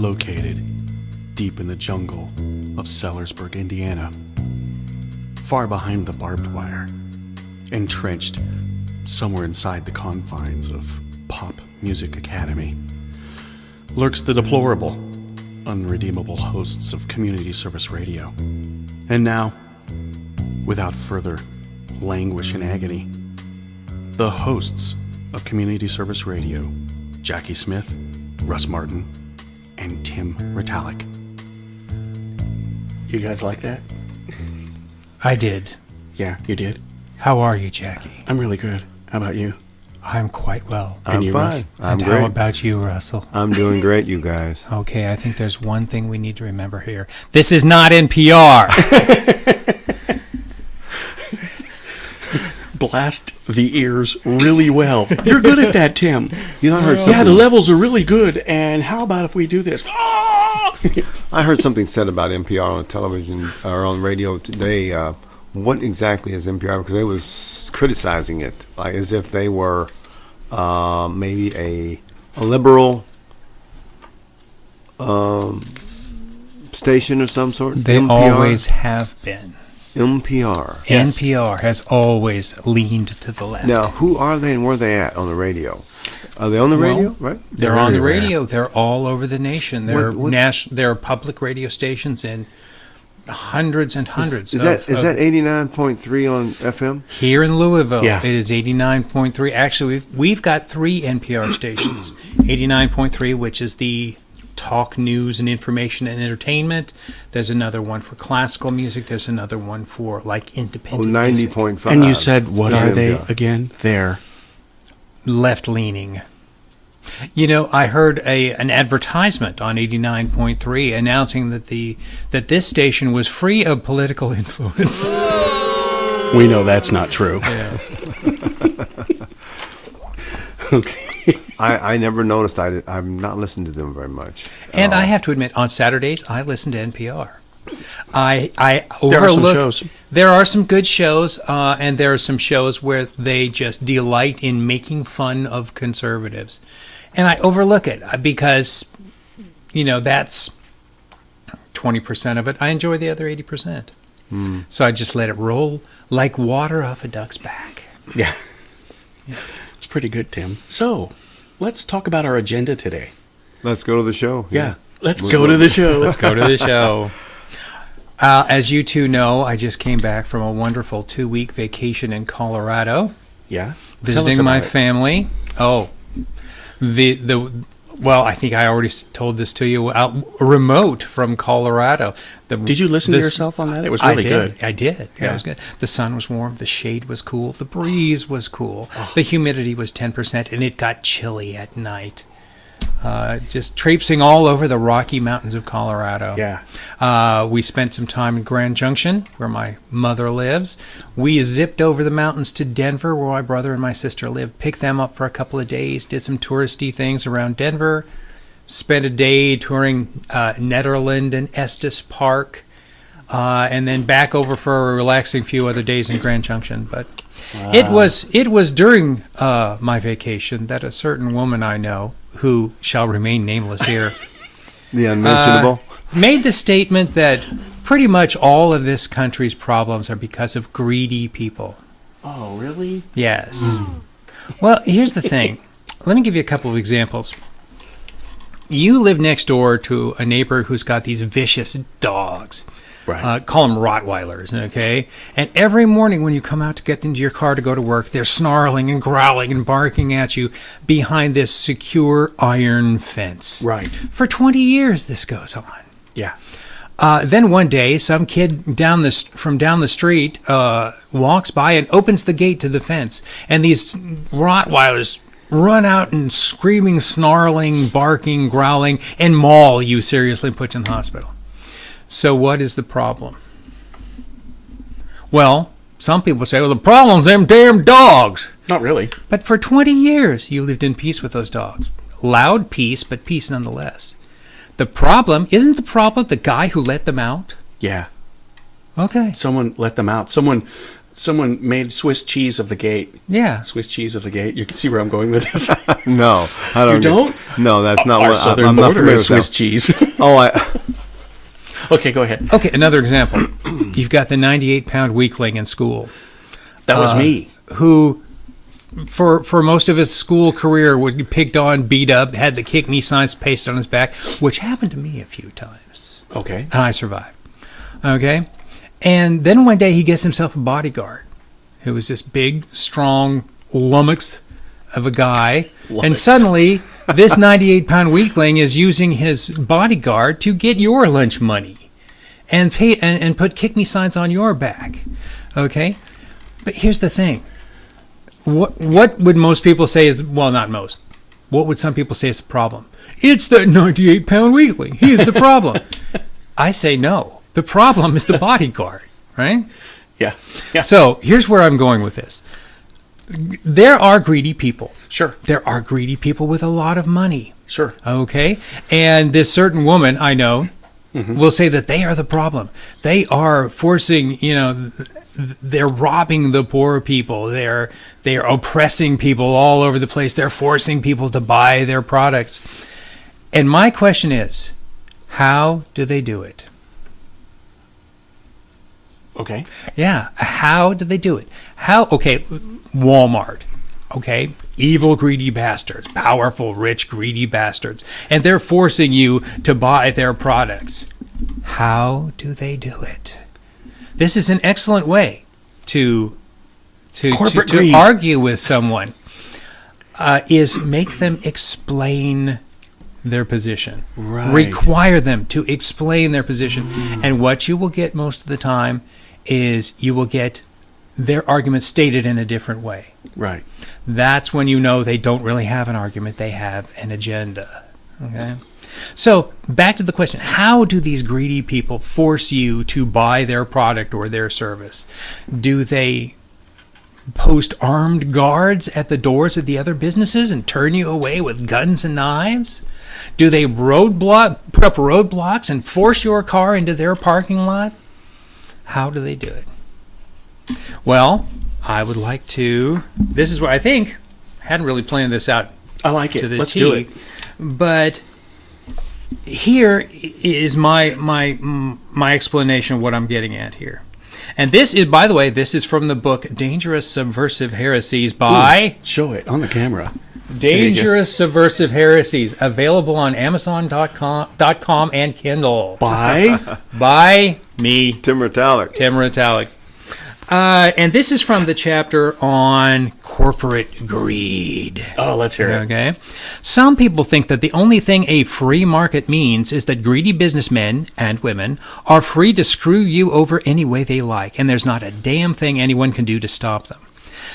located deep in the jungle of Sellersburg, Indiana, far behind the barbed wire, entrenched somewhere inside the confines of Pop Music Academy, lurks the deplorable, unredeemable hosts of community service radio. And now, without further languish and agony, the hosts of community service radio, Jackie Smith, Russ Martin, and Tim Ritalik. You guys like that? I did. Yeah, you did? How are you, Jackie? I'm really good. How about you? I'm quite well. I'm you, fine. Russ? I'm And great. how about you, Russell? I'm doing great, you guys. Okay, I think there's one thing we need to remember here. This is not NPR. Blast the ears really well. You're good at that, Tim. You know, I heard something. Yeah, the levels are really good, and how about if we do this? Ah! I heard something said about NPR on television or on radio today. What exactly is NPR? Because they was criticizing it, like as if they were maybe a liberal station of some sort. They NPR? always have been. NPR. Yes. NPR has always leaned to the left. Now, who are they and where are they at on the radio? Are they on the Well, radio? Right? They're on the radio. They're all over the nation. They're What- there are public radio stations in hundreds and hundreds. Is that 89.3 on FM? Here in Louisville, Yeah. it is 89.3. Actually, we've got 3 NPR stations. 89.3, which is the talk, news, and information and entertainment. There's another one for classical music. There's another one for, like, Oh, independent music. 90.5. And you said, what Yeah. are they Yeah. again? They're Left-leaning. You know, I heard an advertisement on 89.3 announcing that this station was free of political influence. We know that's not true. Yeah. Okay. I never noticed. I've not listened to them very much. And I have to admit, on Saturdays, I listen to NPR. I There are some overlook. shows. There are some good shows, and there are some shows where they just delight in making fun of conservatives, and I overlook it because, you know, that's 20% of it. I enjoy the other 80%, so I just let it roll like water off a duck's back. Yeah. Yes. It's pretty good, Tim. So, let's talk about our agenda today. Let's go to the show. Yeah. Let's go to the show. Let's go to the show. As you two know, I just came back from a wonderful 2-week vacation in Colorado, Yeah. visiting my family. Oh, well, I think I already told this to you. Remote from Colorado. Did you listen to yourself on that? It was really good. I did. Yeah, Yeah. it was good. The sun was warm. The shade was cool. The breeze was cool. The humidity was 10%, and it got chilly at night. Just traipsing all over the Rocky Mountains of Colorado. Yeah. We spent some time in Grand Junction, where my mother lives. We zipped over the mountains to Denver, where my brother and my sister live. Picked them up for a couple of days. Did some touristy things around Denver. Spent a day touring Nederland and Estes Park. And then back over for a relaxing few other days in Grand Junction. But it was during my vacation that a certain woman I know, who shall remain nameless here, The unmentionable. made the statement that pretty much all of this country's problems are because of greedy people. Oh, really? Yes. Well, here's the thing. Let me give you a couple of examples. You live next door to a neighbor who's got these vicious dogs. Right. Call them Rottweilers, okay? And every morning when you come out to get into your car to go to work, they're snarling and growling and barking at you behind this secure iron fence. Right. For 20 years this goes on. Yeah. Then one day, some kid from down the street walks by and opens the gate to the fence, and these Rottweilers run out and screaming, snarling, barking, growling, and maul you seriously and put you in the hospital. So what is the problem? Well, some people say, well, the problem's them damn dogs. Not really. But for 20 years, you lived in peace with those dogs. Loud peace, but peace nonetheless. Isn't the problem the guy who let them out? Yeah. Okay. Someone let them out. Someone Someone made Swiss cheese of the gate. Yeah. Swiss cheese of the gate. You can see where I'm going with this. No, I don't. You don't? No, that's not Our what southern I'm not border familiar is with Swiss that. cheese. Oh, Okay, go ahead. Okay, another example. You've got the 98-pound weakling in school That was me. who, for most of his school career, was picked on, beat up, had the kick me signs pasted on his back, which happened to me a few times. Okay. And I survived. Okay? And then one day he gets himself a bodyguard who was this big, strong lummox of a guy. And Lummox. suddenly, this 98-pound weakling is using his bodyguard to get your lunch money and pay and put kick me signs on your back. Okay? But here's the thing. What would most people say is, well, not most. What would some people say is the problem? It's that 98-pound weakling. He is the problem. I say no. The problem is the bodyguard, right? Yeah. Yeah. So here's where I'm going with this. There are greedy people. Sure. There are greedy people with a lot of money. Sure. Okay? And this certain woman I know will say that they are the problem. They are forcing, they're robbing the poor people. They're oppressing people all over the place. They're forcing people to buy their products. And my question is, how do they do it? Okay. Yeah, how do they do it? Okay, Walmart. Okay, evil, greedy bastards, powerful, rich, greedy bastards, and they're forcing you to buy their products. How do they do it? This is an excellent way to Corporate greed. argue with someone. Is make them explain their position. Right. Require them to explain their position. And what you will get most of the time is you will get their argument stated in a different way. Right. That's when you know they don't really have an argument, they have an agenda. Okay? So, back to the question, how do these greedy people force you to buy their product or their service? Do they post armed guards at the doors of the other businesses and turn you away with guns and knives? Do they put up roadblocks and force your car into their parking lot? How do they do it? Well, I would like to. This is what I think. I hadn't really planned this out I like it. to the Let's T, do it. but here is my explanation of what I'm getting at here. And this is, by the way, this is from the book Dangerous Subversive Heresies by Show it on the camera. Dangerous Subversive Heresies, available on Amazon.com and Kindle. By me, Tim Ritalik. Tim Ritalik. And this is from the chapter on corporate greed. Oh, let's hear it. Okay. Some people think that the only thing a free market means is that greedy businessmen and women are free to screw you over any way they like, and there's not a damn thing anyone can do to stop them.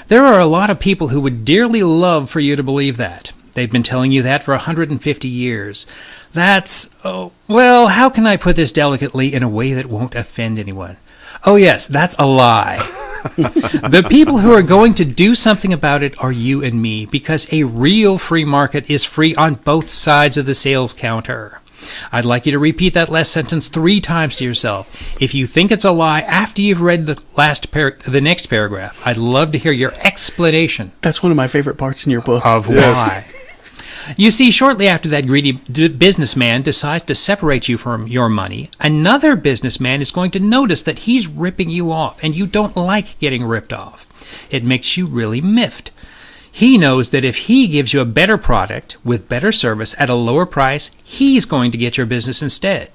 There are a lot of people who would dearly love for you to believe that. They've been telling you that for 150 years. Well, how can I put this delicately in a way that won't offend anyone? Oh, yes, that's a lie. The people who are going to do something about it are you and me, because a real free market is free on both sides of the sales counter. I'd like you to repeat that last sentence 3 times to yourself. If you think it's a lie after you've read the next paragraph, I'd love to hear your explanation That's one of my favorite parts in your book. of why. You see, shortly after that greedy businessman decides to separate you from your money, another businessman is going to notice that he's ripping you off, and you don't like getting ripped off. It makes you really miffed. He knows that if he gives you a better product with better service at a lower price, he's going to get your business instead.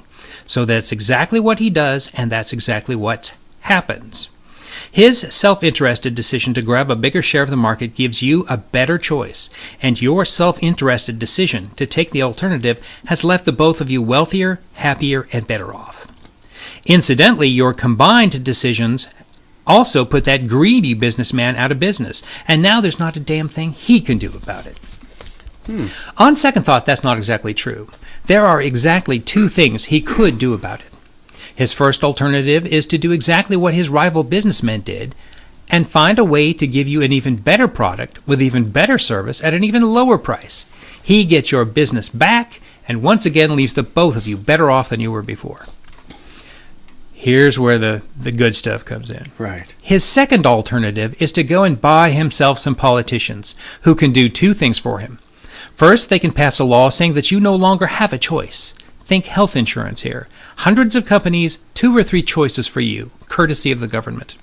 So that's exactly what he does, and that's exactly what happens. His self-interested decision to grab a bigger share of the market gives you a better choice, and your self-interested decision to take the alternative has left the both of you wealthier, happier, and better off. Incidentally, your combined decisions also put that greedy businessman out of business, and now there's not a damn thing he can do about it. On second thought, that's not exactly true. There are exactly 2 things he could do about it. His first alternative is to do exactly what his rival businessmen did and find a way to give you an even better product with even better service at an even lower price. He gets your business back and once again leaves the both of you better off than you were before. Here's where the good stuff comes in. Right. His second alternative is to go and buy himself some politicians who can do two things for him. First, they can pass a law saying that you no longer have a choice. Think health insurance here. Hundreds of companies, 2 or 3 choices for you, courtesy of the government.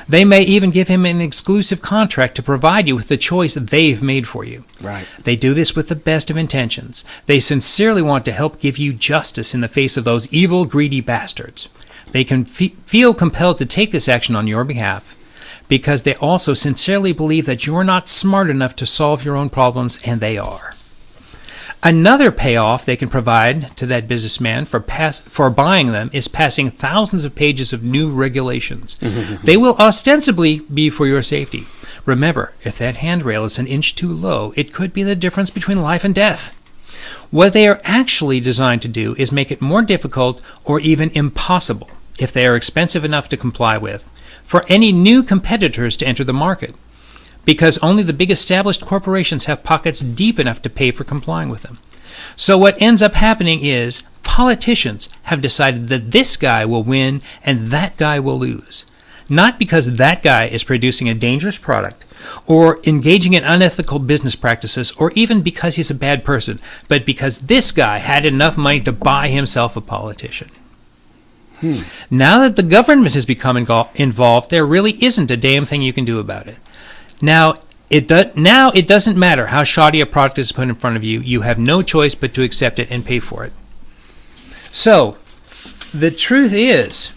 They may even give him an exclusive contract to provide you with the choice they've made for you. Right. They do this with the best of intentions. They sincerely want to help give you justice in the face of those evil, greedy bastards. They can feel compelled to take this action on your behalf because they also sincerely believe that you're not smart enough to solve your own problems, and they are. Another payoff they can provide to that businessman for buying them is passing thousands of pages of new regulations. They will ostensibly be for your safety. Remember, if that handrail is an inch too low, it could be the difference between life and death. What they are actually designed to do is make it more difficult or even impossible, if they are expensive enough to comply with, for any new competitors to enter the market, because only the big established corporations have pockets deep enough to pay for complying with them. So what ends up happening is politicians have decided that this guy will win and that guy will lose. Not because that guy is producing a dangerous product or engaging in unethical business practices or even because he's a bad person, but because this guy had enough money to buy himself a politician. Now that the government has become involved, there really isn't a damn thing you can do about it. Now it doesn't matter how shoddy a product is put in front of you. You have no choice but to accept it and pay for it. So, the truth is,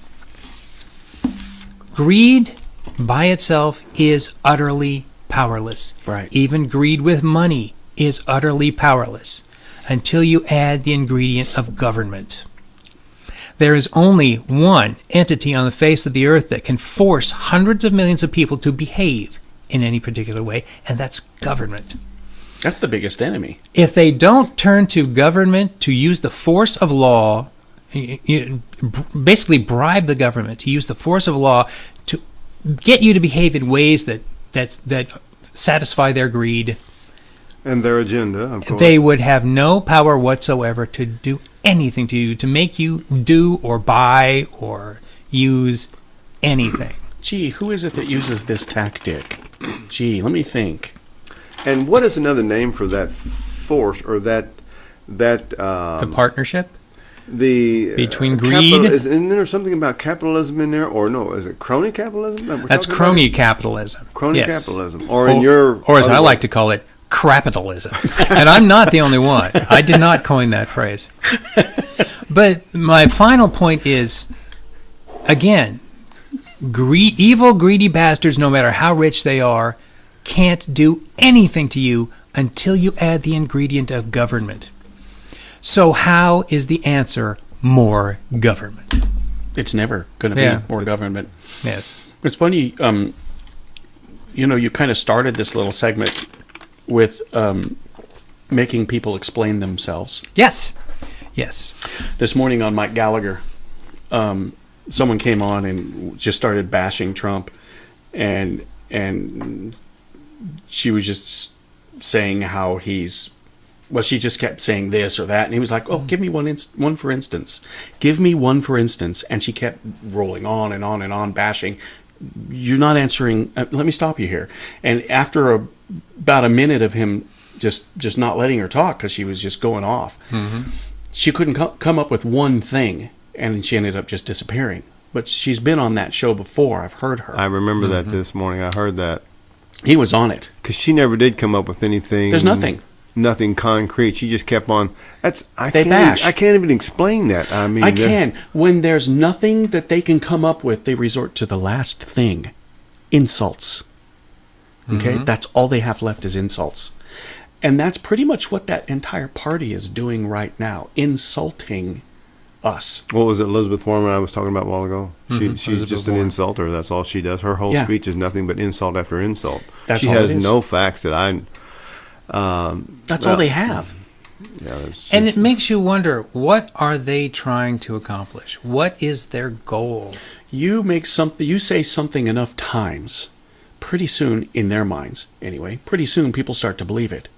greed by itself is utterly powerless. Right. Even greed with money is utterly powerless until you add the ingredient of government. There is only one entity on the face of the earth that can force hundreds of millions of people to behave in any particular way, and that's government. That's the biggest enemy. If they don't turn to government to use the force of law, basically bribe the government to use the force of law to get you to behave in ways that satisfy their greed And their agenda, of course. they would have no power whatsoever to do anything to you, to make you do or buy or use anything. Gee, who is it that uses this tactic? Gee, let me think. And what is another name for that force or that The partnership the between greed. Isn't there something about capitalism in there, or no? Is it crony capitalism? That's crony capitalism. Crony Yes. capitalism, or in your, or as I like to call it, crapitalism. And I'm not the only one. I did not coin that phrase. But my final point is, again, evil, greedy bastards, no matter how rich they are, can't do anything to you until you add the ingredient of government. So how is the answer more government? It's never going to be more government. Yes. It's funny, you kind of started this little segment with making people explain themselves. Yes. Yes. This morning on Mike Gallagher, someone came on and just started bashing Trump, and she was just saying how she just kept saying this or that, and he was like, "Oh, give me one for instance. Give me one for instance." And she kept rolling on and on and on, bashing. You're not answering. Let me stop you here. And after about a minute of him just not letting her talk because she was just going off, she couldn't come up with one thing, and she ended up just disappearing. But she's been on that show before. I've heard her. I remember that this morning. I heard that. He was on it. Because she never did come up with anything. There's nothing. Nothing concrete. She just kept on. I They bash. I can't even explain that. I mean, I can. When there's nothing that they can come up with, they resort to the last thing. Insults. Okay? That's all they have left is insults. And that's pretty much what that entire party is doing right now. Insulting us. What was it Elizabeth Warren I was talking about a while ago? She's Elizabeth just an Warren. insulter. That's all she does. Her whole speech is nothing but insult after insult. That's she all has it is. no facts that I... That's all they have. Yeah, it's And just- it makes you wonder, what are they trying to accomplish? What is their goal? You say something enough times, pretty soon, in their minds anyway, pretty soon people start to believe it.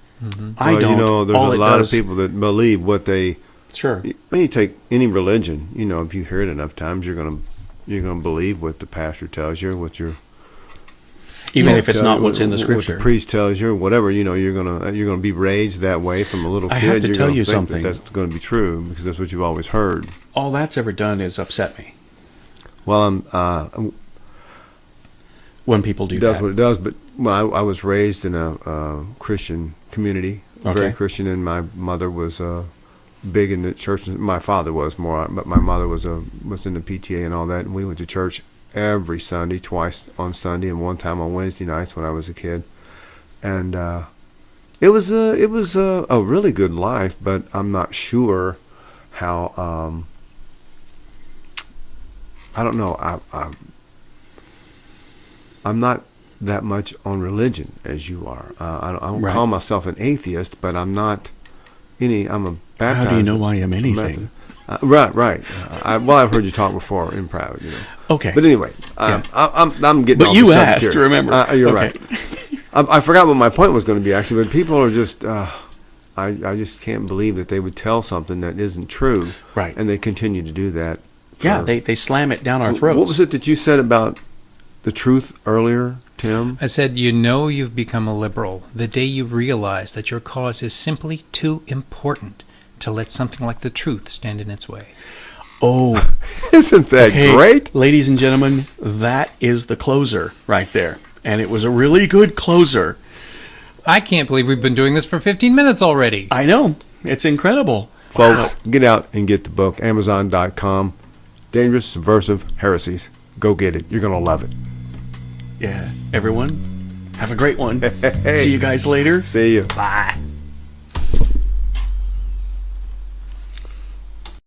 I well, don't. There's All a it lot does, of people that believe what they... Sure. When you take any religion, if you hear it enough times, you're going to you're going to believe what the pastor tells you, what your Even if it's not what's in the what scripture. the priest tells you, whatever, you're gonna be raised that way from a little kid. I have to you're tell gonna you think something. that's going to be true because that's what you've always heard. All that's ever done is upset me Well, when people do it does that. what it does. But I was raised in a Christian community, very Okay. Christian, and my mother was big in the church. My father was more, but my mother was in the PTA and all that, and we went to church every Sunday, twice on Sunday, and one time on Wednesday nights when I was a kid. And it was a really good life, but I'm not sure how. I don't know. I'm not that much on religion as you are. I don't Right. call myself an atheist, but I'm not any. I'm a baptized. How do you know I am anything? Right. I've heard you talk before in private. Okay. But anyway, Yeah. I'm getting. But off you the subject asked, here. remember. You're Okay. right. I forgot what my point was going to be actually, but people are just. I just can't believe that they would tell something that isn't true. Right. And they continue to do that. Yeah, they slam it down our throats. What was it that you said about the truth earlier, Tim? I said, you've become a liberal the day you realize that your cause is simply too important to let something like the truth stand in its way. Oh, Isn't that okay. great? Ladies and gentlemen, that is the closer right there. And it was a really good closer. I can't believe we've been doing this for 15 minutes already. I know. It's incredible. Folks, get out and get the book, Amazon.com. Dangerous, Subversive Heresies. Go get it. You're going to love it. Yeah. Everyone, have a great one. Hey. See you guys later. See you. Bye.